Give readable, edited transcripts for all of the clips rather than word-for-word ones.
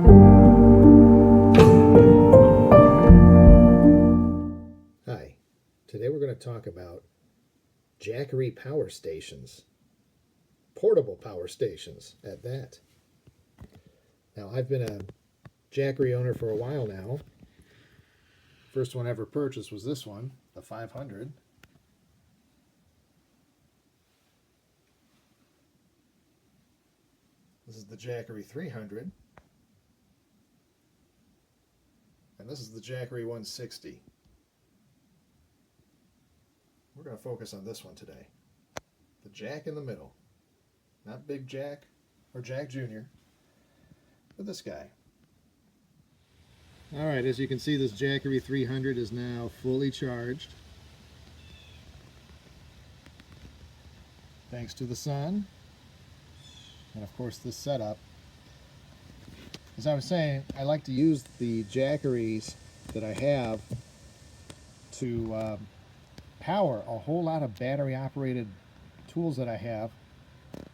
Hi, today we're going to talk about Jackery power stations, portable power stations at that. Now, I've been a Jackery owner for a while now. First one I ever purchased was this one, the 500. This is the Jackery 300. And this is the Jackery 160. We're going to focus on this one today. The Jack in the middle. Not Big Jack or Jack Jr., but this guy. Alright, as you can see, this Jackery 300 is now fully charged. Thanks to the sun. And of course this setup. As I was saying, I like to use the Jackeries that I have to power a whole lot of battery operated tools that I have,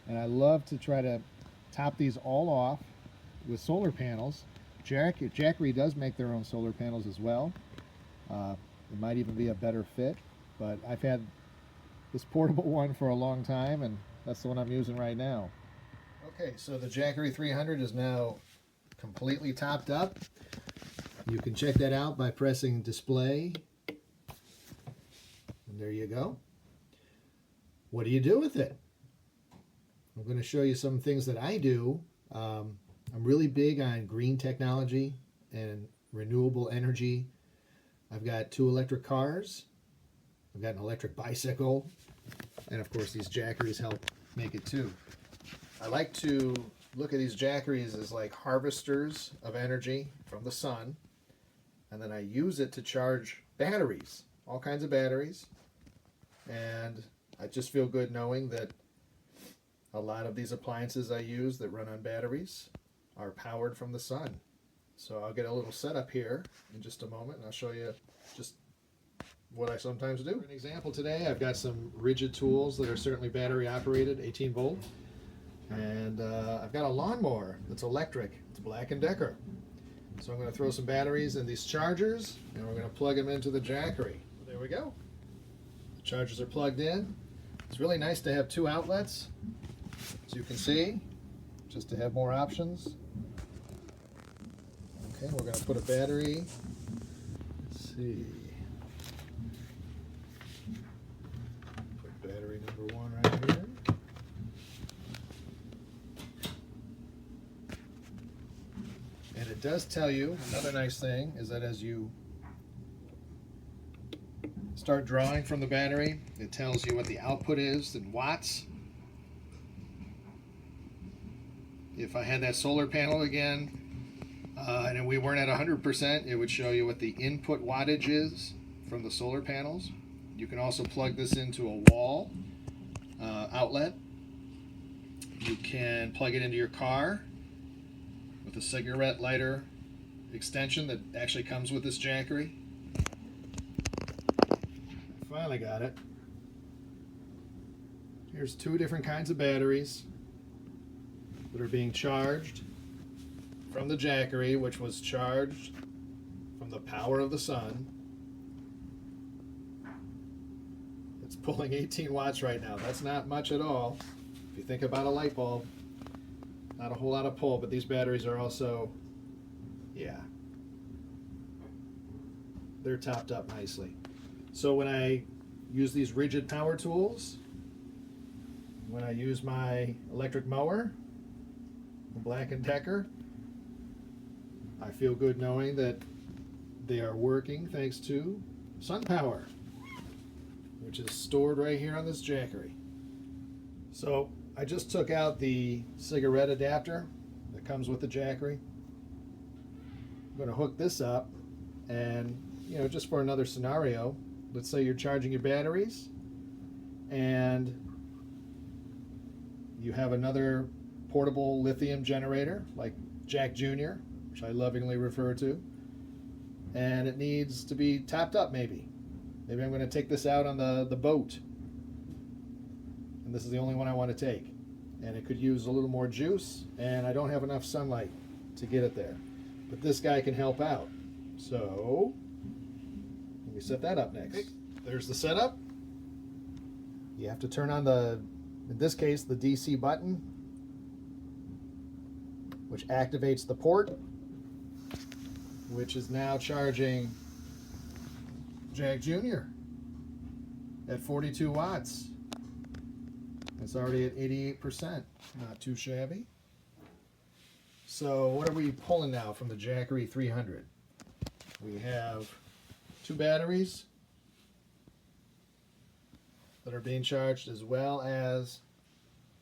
and I love to try to top these all off with solar panels. Jackery does make their own solar panels as well. It might even be a better fit, but I've had this portable one for a long time, and that's the one I'm using right now. Okay, so the Jackery 300 is now completely topped up. You can check that out by pressing display. And there you go. What do you do with it? I'm going to show you some things that I do. I'm really big on green technology and renewable energy. I've got 2 electric cars. I've got an electric bicycle. And of course these Jackeries help make it too. I like to look at these Jackeries as like harvesters of energy from the sun. And then I use it to charge batteries, all kinds of batteries. And I just feel good knowing that a lot of these appliances I use that run on batteries are powered from the sun. So I'll get a little setup here in just a moment, and I'll show you just what I sometimes do. For an example today, I've got some rigid tools that are certainly battery operated, 18 volt. And I've got a lawnmower that's electric. It's Black & Decker. So I'm going to throw some batteries in these chargers, and we're going to plug them into the Jackery. There we go. The chargers are plugged in. It's really nice to have 2 outlets, as you can see, just to have more options. Okay, we're going to put a battery. Let's see. Put battery number 1 right here. And it does tell you, another nice thing is that as you start drawing from the battery, it tells you what the output is in watts. If I had that solar panel again, and we weren't at 100%, it would show you what the input wattage is from the solar panels. You can also plug this into a wall outlet. You can plug it into your car with a cigarette lighter extension that actually comes with this Jackery. Finally got it. Here's 2 different kinds of batteries that are being charged from the Jackery, which was charged from the power of the sun. It's pulling 18 watts right now. That's not much at all. If you think about a light bulb, not a whole lot of pull, but these batteries are also, yeah, they're topped up nicely. So when I use these rigid power tools, when I use my electric mower, the Black & Decker, I feel good knowing that they are working thanks to sun power, which is stored right here on this Jackery. So I just took out the cigarette adapter that comes with the Jackery. I'm going to hook this up, and just for another scenario, let's say you're charging your batteries and you have another portable lithium generator like Jack Jr., which I lovingly refer to, and it needs to be topped up maybe. Maybe I'm going to take this out on the boat, and this is the only one I want to take. And it could use a little more juice, and I don't have enough sunlight to get it there. But this guy can help out. So let me set that up next. Okay. There's the setup. You have to turn on the, in this case, the DC button, which activates the port, which is now charging Jack Jr. at 42 watts. It's already at 88%. Not too shabby. So what are we pulling now from the Jackery 300? We have 2 batteries that are being charged, as well as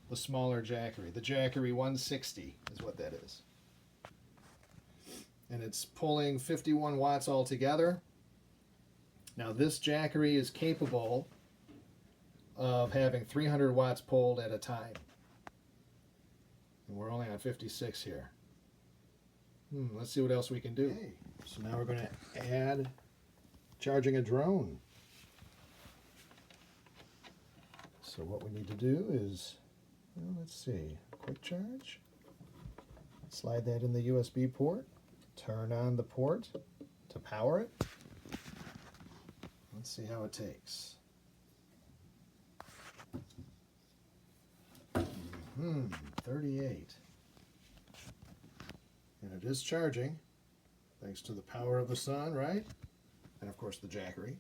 the smaller Jackery. The Jackery 160 is what that is. And it's pulling 51 watts altogether. Now this Jackery is capable of having 300 watts pulled at a time. And we're only on 56 here. Let's see what else we can do. Okay. So now we're going to add charging a drone. So what we need to do is, well, let's see, quick charge. Slide that in the USB port. Turn on the port to power it. Let's see how it takes. 38. And it is charging, thanks to the power of the sun, right? And of course the Jackery.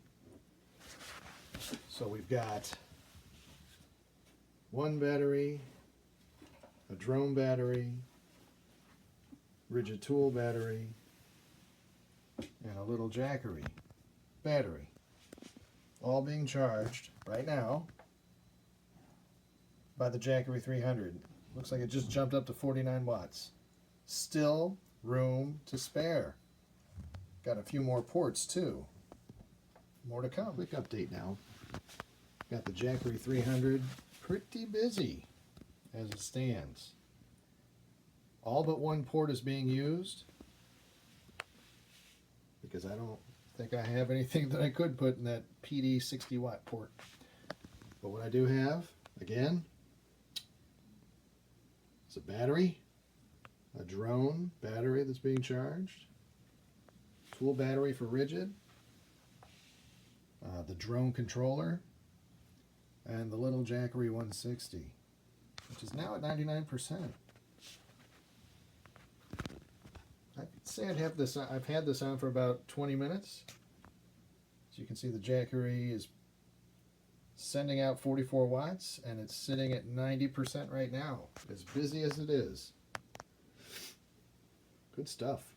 So we've got 1 battery, a drone battery, rigid tool battery, and a little Jackery battery, all being charged right now by the Jackery 300. Looks like it just jumped up to 49 watts. Still room to spare. Got a few more ports too. More to come. Quick update now. Got the Jackery 300 pretty busy as it stands. All but 1 port is being used because I don't think I have anything that I could put in that PD 60 watt port. But what I do have, again, is a battery, a drone battery that's being charged, tool battery for rigid, the drone controller, and the little Jackery 160, which is now at 99%. I'd say I've had this on for about 20 minutes. So you can see the Jackery is sending out 44 watts, and it's sitting at 90% right now, as busy as it is. Good stuff.